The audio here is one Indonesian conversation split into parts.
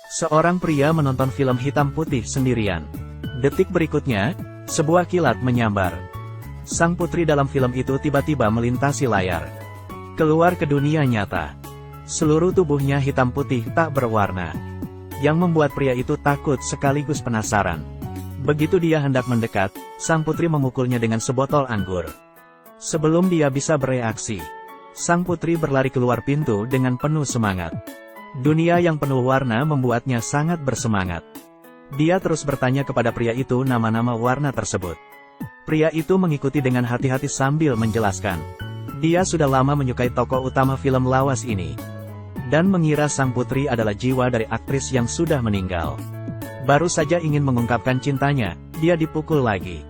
Seorang pria menonton film hitam putih sendirian. Detik berikutnya, sebuah kilat menyambar. Sang putri dalam film itu tiba-tiba melintasi layar. Keluar ke dunia nyata. Seluruh tubuhnya hitam putih tak berwarna. Yang membuat pria itu takut sekaligus penasaran. Begitu dia hendak mendekat, sang putri memukulnya dengan sebotol anggur. Sebelum dia bisa bereaksi, sang putri berlari keluar pintu dengan penuh semangat. Dunia yang penuh warna membuatnya sangat bersemangat. Dia terus bertanya kepada pria itu nama-nama warna tersebut. Pria itu mengikuti dengan hati-hati sambil menjelaskan. Dia sudah lama menyukai tokoh utama film lawas ini. Dan mengira sang putri adalah jiwa dari aktris yang sudah meninggal. Baru saja ingin mengungkapkan cintanya, dia dipukul lagi.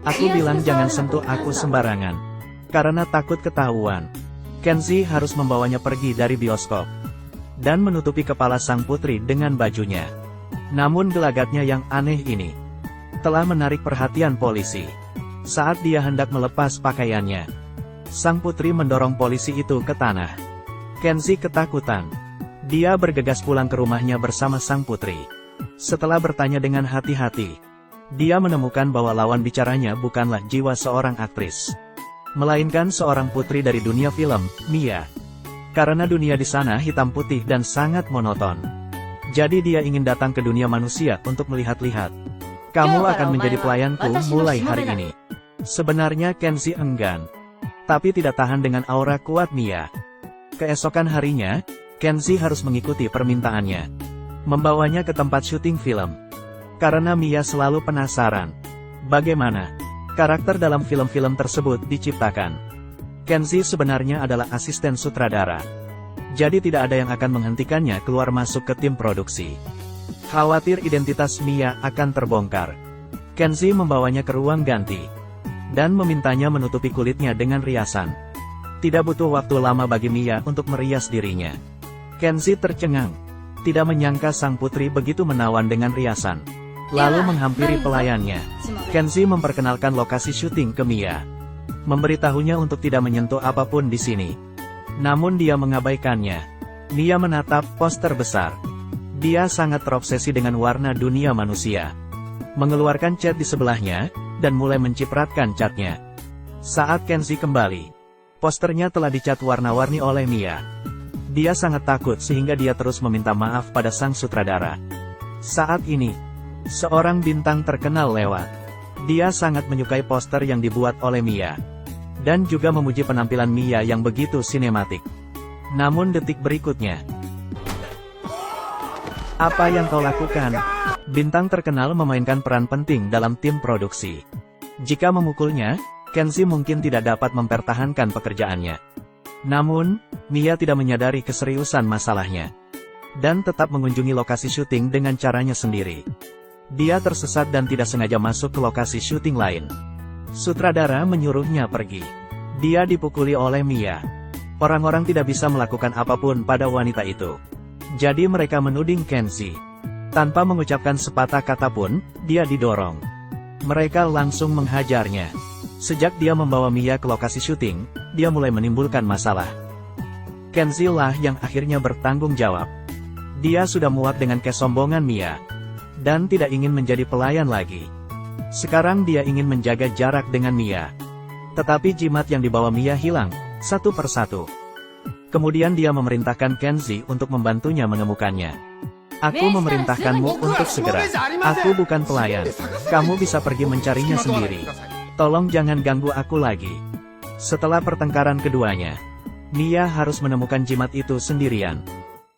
Aku bilang jangan sentuh aku sembarangan. Karena takut ketahuan. Kenzie harus membawanya pergi dari bioskop. Dan menutupi kepala sang putri dengan bajunya. Namun gelagatnya yang aneh ini telah menarik perhatian polisi. Saat dia hendak melepas pakaiannya, sang putri mendorong polisi itu ke tanah. Kenzie ketakutan. Dia bergegas pulang ke rumahnya bersama sang putri. Setelah bertanya dengan hati-hati, dia menemukan bahwa lawan bicaranya bukanlah jiwa seorang aktris, melainkan seorang putri dari dunia film, Mia. Karena dunia di sana hitam putih dan sangat monoton. Jadi dia ingin datang ke dunia manusia untuk melihat-lihat. Kamu akan menjadi pelayanku mulai hari ini. Sebenarnya Kenzie enggan. Tapi tidak tahan dengan aura kuat Mia. Keesokan harinya, Kenzie harus mengikuti permintaannya. Membawanya ke tempat syuting film. Karena Mia selalu penasaran. Bagaimana karakter dalam film-film tersebut diciptakan. Kenzie sebenarnya adalah asisten sutradara. Jadi tidak ada yang akan menghentikannya keluar masuk ke tim produksi. Khawatir identitas Mia akan terbongkar, Kenzie membawanya ke ruang ganti. Dan memintanya menutupi kulitnya dengan riasan. Tidak butuh waktu lama bagi Mia untuk merias dirinya. Kenzie tercengang. Tidak menyangka sang putri begitu menawan dengan riasan. Lalu menghampiri pelayannya. Kenzie memperkenalkan lokasi syuting ke Mia. Memberitahunya untuk tidak menyentuh apapun di sini. Namun dia mengabaikannya. Mia menatap poster besar. Dia sangat terobsesi dengan warna dunia manusia. Mengeluarkan cat di sebelahnya, dan mulai mencipratkan catnya. Saat Kenzie kembali, posternya telah dicat warna-warni oleh Mia. Dia sangat takut sehingga dia terus meminta maaf pada sang sutradara. Saat ini, seorang bintang terkenal lewat. Dia sangat menyukai poster yang dibuat oleh Mia. Dan juga memuji penampilan Mia yang begitu sinematik. Namun detik berikutnya, apa yang kau lakukan? Bintang terkenal memainkan peran penting dalam tim produksi. Jika memukulnya, Kenzie mungkin tidak dapat mempertahankan pekerjaannya. Namun, Mia tidak menyadari keseriusan masalahnya. Dan tetap mengunjungi lokasi syuting dengan caranya sendiri. Dia tersesat dan tidak sengaja masuk ke lokasi syuting lain. Sutradara menyuruhnya pergi. Dia dipukuli oleh Mia. Orang-orang tidak bisa melakukan apapun pada wanita itu. Jadi mereka menuding Kenzie. Tanpa mengucapkan sepatah kata pun, dia didorong. Mereka langsung menghajarnya. Sejak dia membawa Mia ke lokasi syuting, dia mulai menimbulkan masalah. Kenzie lah yang akhirnya bertanggung jawab. Dia sudah muak dengan kesombongan Mia. Dan tidak ingin menjadi pelayan lagi. Sekarang dia ingin menjaga jarak dengan Mia. Tetapi jimat yang dibawa Mia hilang, satu persatu. Kemudian dia memerintahkan Kenzie untuk membantunya menemukannya. Aku memerintahkanmu untuk segera. Aku bukan pelayan. Kamu bisa pergi mencarinya sendiri. Tolong jangan ganggu aku lagi. Setelah pertengkaran keduanya, Mia harus menemukan jimat itu sendirian.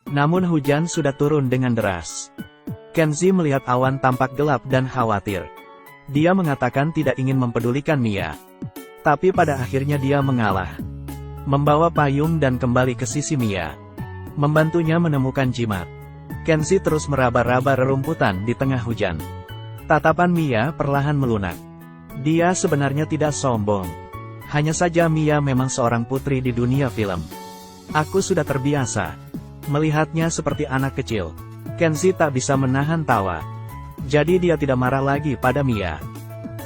Namun hujan sudah turun dengan deras. Kenzie melihat awan tampak gelap dan khawatir. Dia mengatakan tidak ingin mempedulikan Mia. Tapi pada akhirnya dia mengalah. Membawa payung dan kembali ke sisi Mia. Membantunya menemukan jimat. Kenzie terus meraba-raba rerumputan di tengah hujan. Tatapan Mia perlahan melunak. Dia sebenarnya tidak sombong. Hanya saja Mia memang seorang putri di dunia film. Aku sudah terbiasa melihatnya seperti anak kecil. Kenzie tak bisa menahan tawa. Jadi dia tidak marah lagi pada Mia.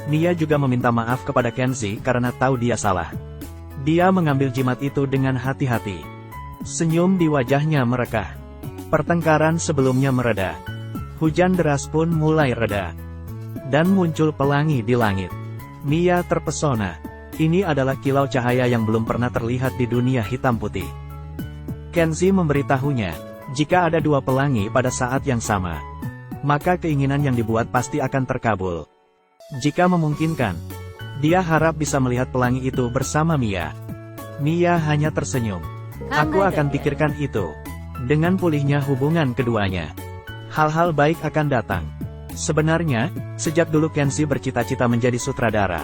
Mia juga meminta maaf kepada Kenzie karena tahu dia salah. Dia mengambil jimat itu dengan hati-hati. Senyum di wajahnya merekah. Pertengkaran sebelumnya mereda. Hujan deras pun mulai reda. Dan muncul pelangi di langit. Mia terpesona. Ini adalah kilau cahaya yang belum pernah terlihat di dunia hitam putih. Kenzie memberitahunya, jika ada dua pelangi pada saat yang sama, maka keinginan yang dibuat pasti akan terkabul. Jika memungkinkan, dia harap bisa melihat pelangi itu bersama Mia. Mia hanya tersenyum. Aku akan pikirkan itu. Dengan pulihnya hubungan keduanya, hal-hal baik akan datang. Sebenarnya, sejak dulu Kenzie bercita-cita menjadi sutradara.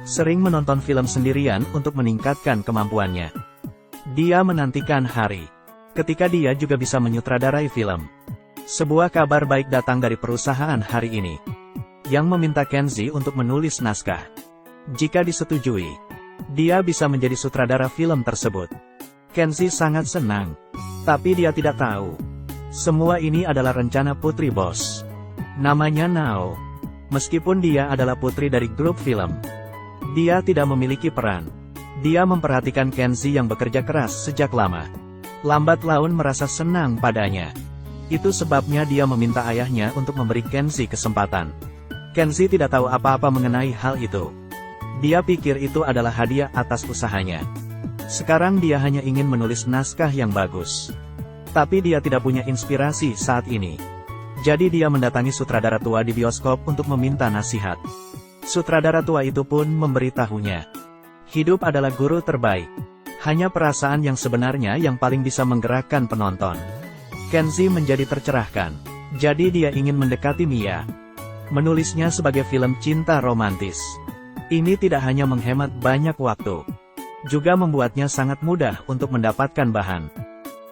Sering menonton film sendirian untuk meningkatkan kemampuannya. Dia menantikan hari ketika dia juga bisa menyutradarai film. Sebuah kabar baik datang dari perusahaan hari ini, yang meminta Kenzie untuk menulis naskah. Jika disetujui, dia bisa menjadi sutradara film tersebut. Kenzie sangat senang, tapi dia tidak tahu. Semua ini adalah rencana putri bos. Namanya Nao. Meskipun dia adalah putri dari grup film, dia tidak memiliki peran. Dia memperhatikan Kenzie yang bekerja keras sejak lama. Lambat laun merasa senang padanya. Itu sebabnya dia meminta ayahnya untuk memberi Kenzie kesempatan. Kenzie tidak tahu apa-apa mengenai hal itu. Dia pikir itu adalah hadiah atas usahanya. Sekarang dia hanya ingin menulis naskah yang bagus. Tapi dia tidak punya inspirasi saat ini. Jadi dia mendatangi sutradara tua di bioskop untuk meminta nasihat. Sutradara tua itu pun memberitahunya, hidup adalah guru terbaik. Hanya perasaan yang sebenarnya yang paling bisa menggerakkan penonton. Kenzie menjadi tercerahkan. Jadi dia ingin mendekati Mia. Menulisnya sebagai film cinta romantis. Ini tidak hanya menghemat banyak waktu, juga membuatnya sangat mudah untuk mendapatkan bahan.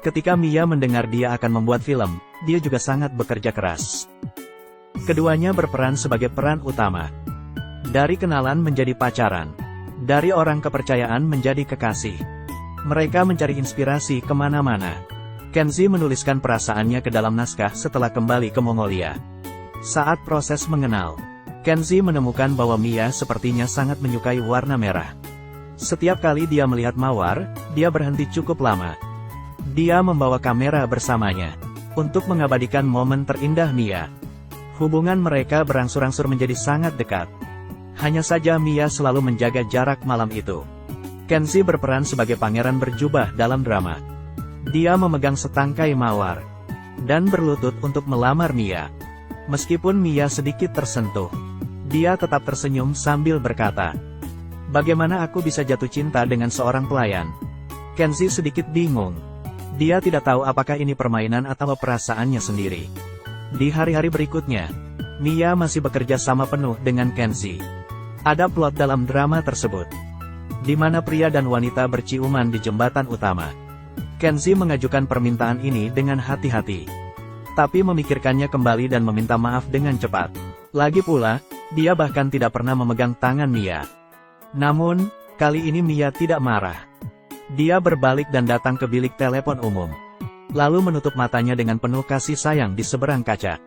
Ketika Mia mendengar dia akan membuat film, dia juga sangat bekerja keras. Keduanya berperan sebagai peran utama. Dari kenalan menjadi pacaran. Dari orang kepercayaan menjadi kekasih. Mereka mencari inspirasi kemana-mana. Kenzie menuliskan perasaannya ke dalam naskah setelah kembali ke Mongolia. Saat proses mengenal, Kenzie menemukan bahwa Mia sepertinya sangat menyukai warna merah. Setiap kali dia melihat mawar, dia berhenti cukup lama. Dia membawa kamera bersamanya untuk mengabadikan momen terindah Mia. Hubungan mereka berangsur-angsur menjadi sangat dekat. Hanya saja Mia selalu menjaga jarak malam itu. Kenzie berperan sebagai pangeran berjubah dalam drama. Dia memegang setangkai mawar dan berlutut untuk melamar Mia. Meskipun Mia sedikit tersentuh, dia tetap tersenyum sambil berkata, "Bagaimana aku bisa jatuh cinta dengan seorang pelayan?" Kenzie sedikit bingung. Dia tidak tahu apakah ini permainan atau perasaannya sendiri. Di hari-hari berikutnya, Mia masih bekerja sama penuh dengan Kenzie. Ada plot dalam drama tersebut, di mana pria dan wanita berciuman di jembatan utama. Kenzie mengajukan permintaan ini dengan hati-hati, tapi memikirkannya kembali dan meminta maaf dengan cepat. Lagi pula, dia bahkan tidak pernah memegang tangan Mia. Namun, kali ini Mia tidak marah. Dia berbalik dan datang ke bilik telepon umum, lalu menutup matanya dengan penuh kasih sayang di seberang kaca.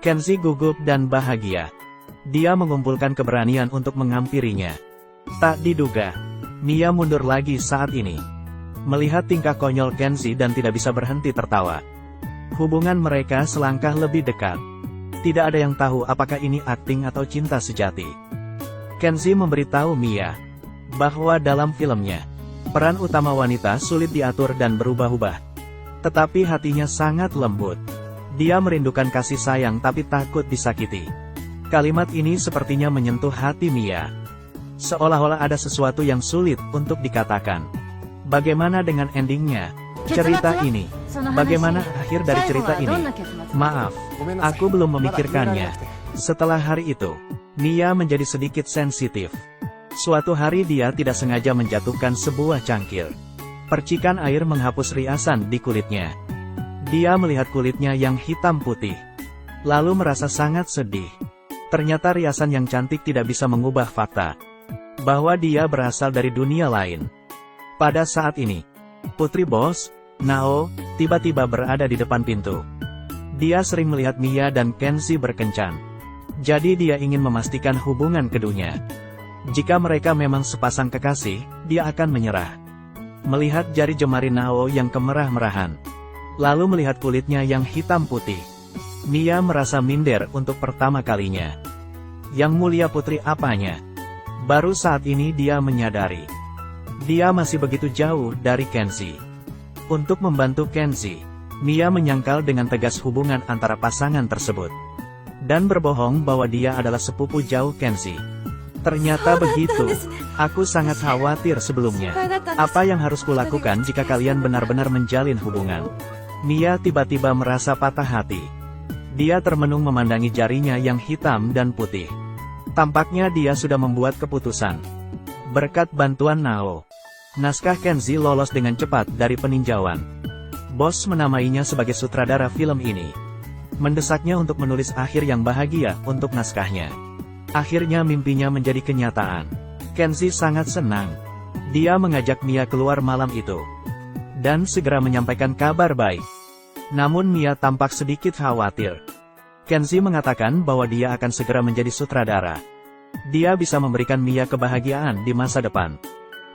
Kenzie gugup dan bahagia. Dia mengumpulkan keberanian untuk menghampirinya. Tak diduga, Mia mundur lagi saat ini. Melihat tingkah konyol Kenzie dan tidak bisa berhenti tertawa. Hubungan mereka selangkah lebih dekat. Tidak ada yang tahu apakah ini akting atau cinta sejati. Kenzie memberitahu Mia bahwa dalam filmnya, peran utama wanita sulit diatur dan berubah-ubah. Tetapi hatinya sangat lembut. Dia merindukan kasih sayang tapi takut disakiti. Kalimat ini sepertinya menyentuh hati Mia. Seolah-olah ada sesuatu yang sulit untuk dikatakan. Bagaimana dengan endingnya? Cerita ini. Bagaimana akhir dari cerita ini? Maaf, aku belum memikirkannya. Setelah hari itu, Mia menjadi sedikit sensitif. Suatu hari dia tidak sengaja menjatuhkan sebuah cangkir. Percikan air menghapus riasan di kulitnya. Dia melihat kulitnya yang hitam putih, lalu merasa sangat sedih. Ternyata riasan yang cantik tidak bisa mengubah fakta bahwa dia berasal dari dunia lain. Pada saat ini, putri bos, Nao, tiba-tiba berada di depan pintu. Dia sering melihat Mia dan Kenzie berkencan. Jadi dia ingin memastikan hubungan keduanya. Jika mereka memang sepasang kekasih, dia akan menyerah. Melihat jari jemari Nao yang kemerah-merahan, Lalu melihat kulitnya yang hitam putih, Mia merasa minder untuk pertama kalinya. Yang mulia putri apanya? Baru saat ini dia menyadari. Dia masih begitu jauh dari Kenzie. Untuk membantu Kenzie, Mia menyangkal dengan tegas hubungan antara pasangan tersebut. Dan berbohong bahwa dia adalah sepupu jauh Kenzie. Ternyata begitu. Aku sangat khawatir sebelumnya. Apa yang harus kulakukan jika kalian benar-benar menjalin hubungan? Mia tiba-tiba merasa patah hati. Dia termenung memandangi jarinya yang hitam dan putih. Tampaknya dia sudah membuat keputusan. Berkat bantuan Nao, naskah Kenzie lolos dengan cepat dari peninjauan. Bos menamainya sebagai sutradara film ini. Mendesaknya untuk menulis akhir yang bahagia untuk naskahnya. Akhirnya mimpinya menjadi kenyataan. Kenzie sangat senang. Dia mengajak Mia keluar malam itu. Dan segera menyampaikan kabar baik. Namun Mia tampak sedikit khawatir. Kenzie mengatakan bahwa dia akan segera menjadi sutradara. Dia bisa memberikan Mia kebahagiaan di masa depan.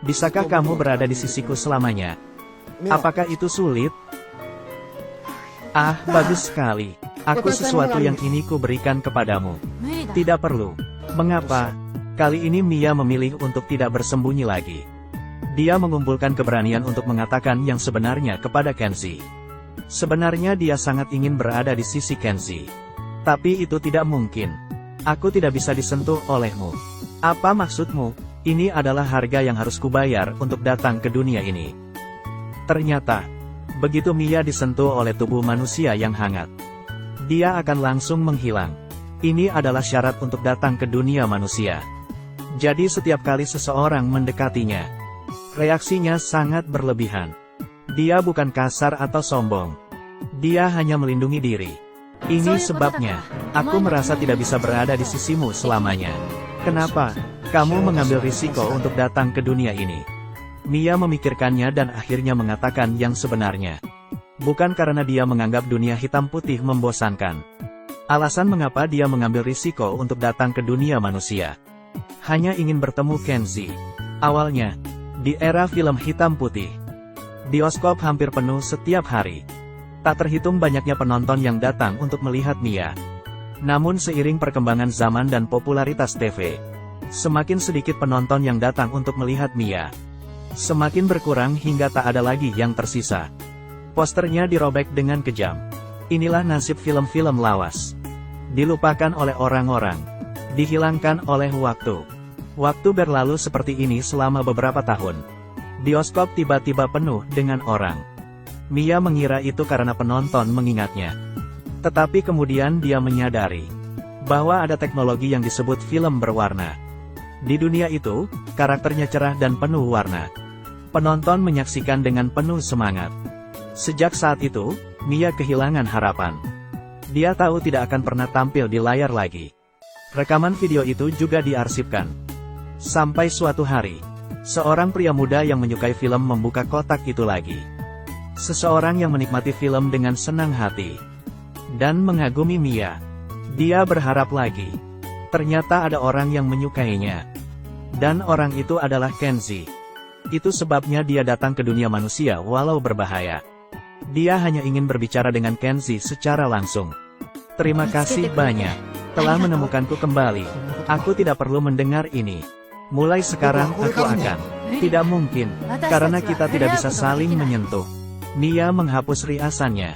Bisakah kamu berada di sisiku selamanya? Apakah itu sulit? Ah, bagus sekali. Aku sesuatu yang ini ku berikan kepadamu. Tidak perlu. Mengapa? Kali ini Mia memilih untuk tidak bersembunyi lagi. Dia mengumpulkan keberanian untuk mengatakan yang sebenarnya kepada Kenzie. Sebenarnya dia sangat ingin berada di sisi Kenzie. Tapi itu tidak mungkin. Aku tidak bisa disentuh olehmu. Apa maksudmu? Ini adalah harga yang harus kubayar untuk datang ke dunia ini. Ternyata, begitu Mia disentuh oleh tubuh manusia yang hangat, dia akan langsung menghilang. Ini adalah syarat untuk datang ke dunia manusia. Jadi setiap kali seseorang mendekatinya, reaksinya sangat berlebihan. Dia bukan kasar atau sombong. Dia hanya melindungi diri. Ini sebabnya, aku merasa tidak bisa berada di sisimu selamanya. Kenapa? Kamu mengambil risiko untuk datang ke dunia ini. Mia memikirkannya dan akhirnya mengatakan yang sebenarnya. Bukan karena dia menganggap dunia hitam putih membosankan. Alasan mengapa dia mengambil risiko untuk datang ke dunia manusia. Hanya ingin bertemu Kenzie. Awalnya, di era film hitam putih, bioskop hampir penuh setiap hari. Tak terhitung banyaknya penonton yang datang untuk melihat Mia. Namun seiring perkembangan zaman dan popularitas TV, semakin sedikit penonton yang datang untuk melihat Mia. Semakin berkurang hingga tak ada lagi yang tersisa. Posternya dirobek dengan kejam. Inilah nasib film-film lawas. Dilupakan oleh orang-orang. Dihilangkan oleh waktu. Waktu berlalu seperti ini selama beberapa tahun. Bioskop tiba-tiba penuh dengan orang. Mia mengira itu karena penonton mengingatnya. Tetapi kemudian dia menyadari bahwa ada teknologi yang disebut film berwarna. Di dunia itu, karakternya cerah dan penuh warna. Penonton menyaksikan dengan penuh semangat. Sejak saat itu, Mia kehilangan harapan. Dia tahu tidak akan pernah tampil di layar lagi. Rekaman video itu juga diarsipkan. Sampai suatu hari, seorang pria muda yang menyukai film membuka kotak itu lagi. Seseorang yang menikmati film dengan senang hati. Dan mengagumi Mia. Dia berharap lagi. Ternyata ada orang yang menyukainya. Dan orang itu adalah Kenzie. Itu sebabnya dia datang ke dunia manusia walau berbahaya. Dia hanya ingin berbicara dengan Kenzie secara langsung. Terima kasih banyak. Telah menemukanku kembali. Aku tidak perlu mendengar ini. Mulai sekarang aku akan. Tidak mungkin. Karena kita tidak bisa saling menyentuh. Mia menghapus riasannya.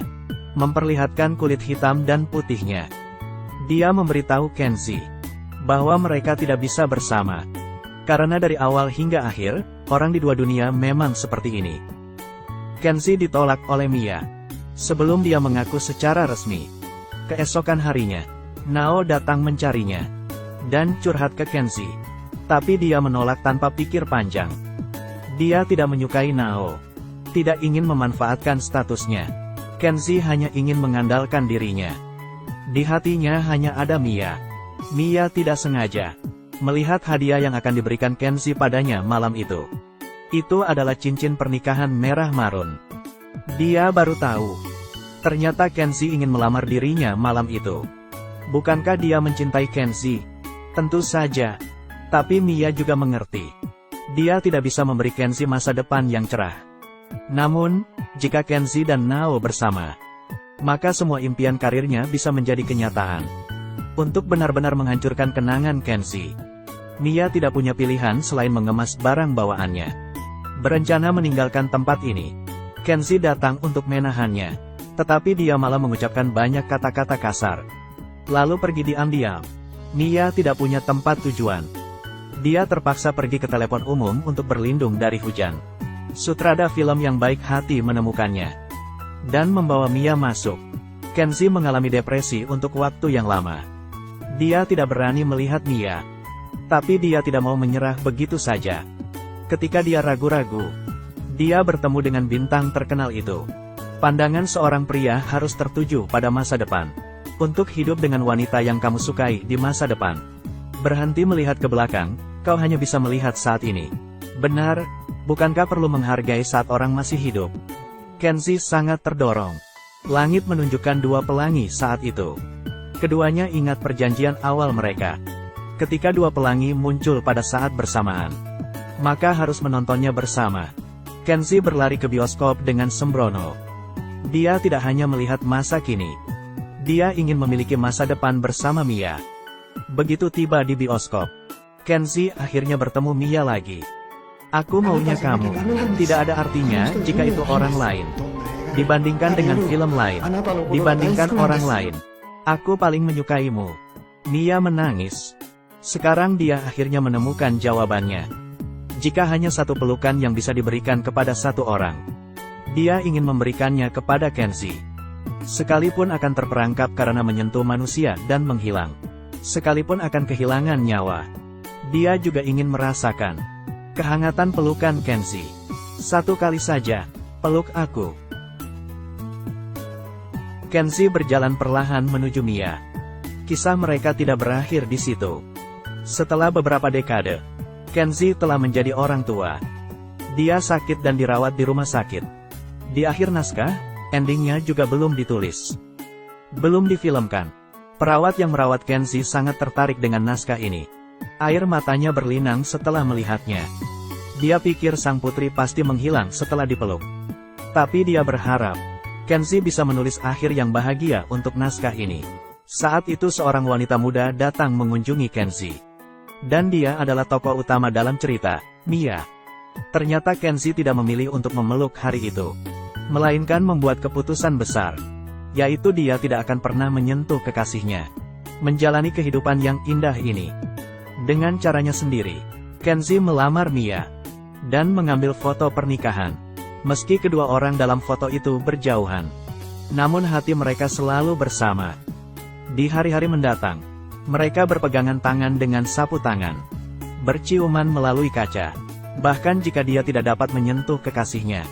Memperlihatkan kulit hitam dan putihnya. Dia memberitahu Kenzie bahwa mereka tidak bisa bersama. Karena dari awal hingga akhir, orang di dua dunia memang seperti ini. Kenzie ditolak oleh Mia sebelum dia mengaku secara resmi. Keesokan harinya, Nao datang mencarinya dan curhat ke Kenzie. Tapi dia menolak tanpa pikir panjang. Dia tidak menyukai Nao. Tidak ingin memanfaatkan statusnya. Kenzie hanya ingin mengandalkan dirinya. Di hatinya hanya ada Mia. Mia tidak sengaja melihat hadiah yang akan diberikan Kenzie padanya malam itu. Itu adalah cincin pernikahan merah marun. Dia baru tahu. Ternyata Kenzie ingin melamar dirinya malam itu. Bukankah dia mencintai Kenzie? Tentu saja. Tapi Mia juga mengerti. Dia tidak bisa memberi Kenzie masa depan yang cerah. Namun, jika Kenzie dan Nao bersama, maka semua impian karirnya bisa menjadi kenyataan. Untuk benar-benar menghancurkan kenangan Kenzie, Mia tidak punya pilihan selain mengemas barang bawaannya. Berencana meninggalkan tempat ini, Kenzie datang untuk menahannya, tetapi dia malah mengucapkan banyak kata-kata kasar. Lalu pergi diam-diam. Mia tidak punya tempat tujuan. Dia terpaksa pergi ke telepon umum untuk berlindung dari hujan. Sutrada film yang baik hati menemukannya dan membawa Mia masuk. Kenzie mengalami depresi untuk waktu yang lama. Dia tidak berani melihat Mia, tapi dia tidak mau menyerah begitu saja. Ketika dia ragu-ragu, dia bertemu dengan bintang terkenal itu. Pandangan seorang pria harus tertuju pada masa depan. Untuk hidup dengan wanita yang kamu sukai di masa depan, berhenti melihat ke belakang, kau hanya bisa melihat saat ini. Benar, bukankah perlu menghargai saat orang masih hidup? Kenzie sangat terdorong. Langit menunjukkan dua pelangi saat itu. Keduanya ingat perjanjian awal mereka. Ketika dua pelangi muncul pada saat bersamaan, maka harus menontonnya bersama. Kenzie berlari ke bioskop dengan sembrono. Dia tidak hanya melihat masa kini. Dia ingin memiliki masa depan bersama Mia. Begitu tiba di bioskop, Kenzie akhirnya bertemu Mia lagi. Aku maunya kamu. Tidak ada artinya jika itu orang lain. Dibandingkan dengan film lain. Dibandingkan orang lain. Aku paling menyukaimu. Mia menangis. Sekarang dia akhirnya menemukan jawabannya. Jika hanya satu pelukan yang bisa diberikan kepada satu orang, dia ingin memberikannya kepada Kenzie. Sekalipun akan terperangkap karena menyentuh manusia dan menghilang. Sekalipun akan kehilangan nyawa, dia juga ingin merasakan kehangatan pelukan Kenzie. Satu kali saja, peluk aku. Kenzie berjalan perlahan menuju Mia. Kisah mereka tidak berakhir di situ. Setelah beberapa dekade, Kenzie telah menjadi orang tua. Dia sakit dan dirawat di rumah sakit. Di akhir naskah, endingnya juga belum ditulis. Belum difilmkan. Perawat yang merawat Kenzie sangat tertarik dengan naskah ini. Air matanya berlinang setelah melihatnya. Dia pikir sang putri pasti menghilang setelah dipeluk. Tapi dia berharap Kenzie bisa menulis akhir yang bahagia untuk naskah ini. Saat itu seorang wanita muda datang mengunjungi Kenzie. Dan dia adalah tokoh utama dalam cerita, Mia. Ternyata Kenzie tidak memilih untuk memeluk hari itu, melainkan membuat keputusan besar, yaitu dia tidak akan pernah menyentuh kekasihnya. Menjalani kehidupan yang indah ini dengan caranya sendiri. Kenzie melamar Mia dan mengambil foto pernikahan. Meski kedua orang dalam foto itu berjauhan, namun hati mereka selalu bersama. Di hari-hari mendatang, mereka berpegangan tangan dengan sapu tangan, berciuman melalui kaca. Bahkan jika dia tidak dapat menyentuh kekasihnya,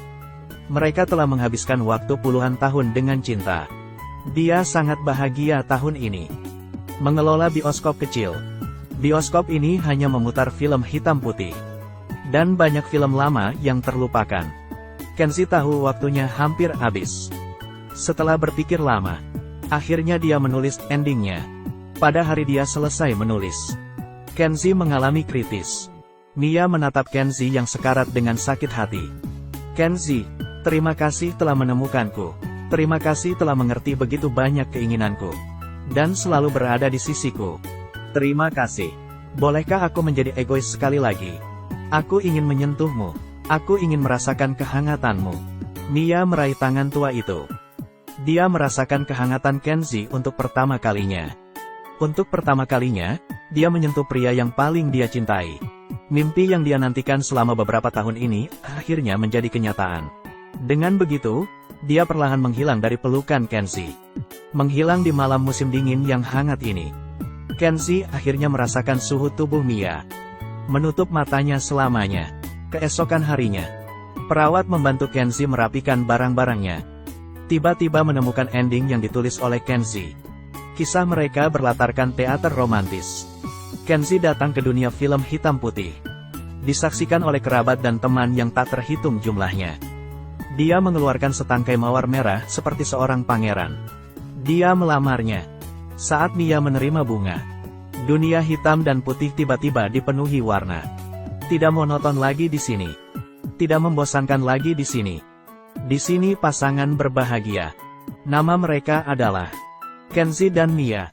mereka telah menghabiskan waktu puluhan tahun dengan cinta. Dia sangat bahagia tahun ini mengelola bioskop kecil. Bioskop ini hanya memutar film hitam putih dan banyak film lama yang terlupakan. Kenzie tahu waktunya hampir habis. Setelah berpikir lama, akhirnya dia menulis endingnya. Pada hari dia selesai menulis, Kenzie mengalami kritis. Mia menatap Kenzie yang sekarat dengan sakit hati. Kenzie, terima kasih telah menemukanku. Terima kasih telah mengerti begitu banyak keinginanku dan selalu berada di sisiku. Terima kasih. Bolehkah aku menjadi egois sekali lagi? Aku ingin menyentuhmu. Aku ingin merasakan kehangatanmu. Mia meraih tangan tua itu. Dia merasakan kehangatan Kenzie untuk pertama kalinya. Untuk pertama kalinya, dia menyentuh pria yang paling dia cintai. Mimpi yang dia nantikan selama beberapa tahun ini, akhirnya menjadi kenyataan. Dengan begitu, dia perlahan menghilang dari pelukan Kenzie. Menghilang di malam musim dingin yang hangat ini. Kenzie akhirnya merasakan suhu tubuh Mia. Menutup matanya selamanya. Keesokan harinya, perawat membantu Kenzie merapikan barang-barangnya. Tiba-tiba menemukan ending yang ditulis oleh Kenzie. Kisah mereka berlatarkan teater romantis. Kenzie datang ke dunia film hitam putih. Disaksikan oleh kerabat dan teman yang tak terhitung jumlahnya. Dia mengeluarkan setangkai mawar merah seperti seorang pangeran. Dia melamarnya. Saat Mia menerima bunga, dunia hitam dan putih tiba-tiba dipenuhi warna. Tidak monoton lagi di sini. Tidak membosankan lagi di sini. Di sini pasangan berbahagia. Nama mereka adalah Kenzi dan Mia.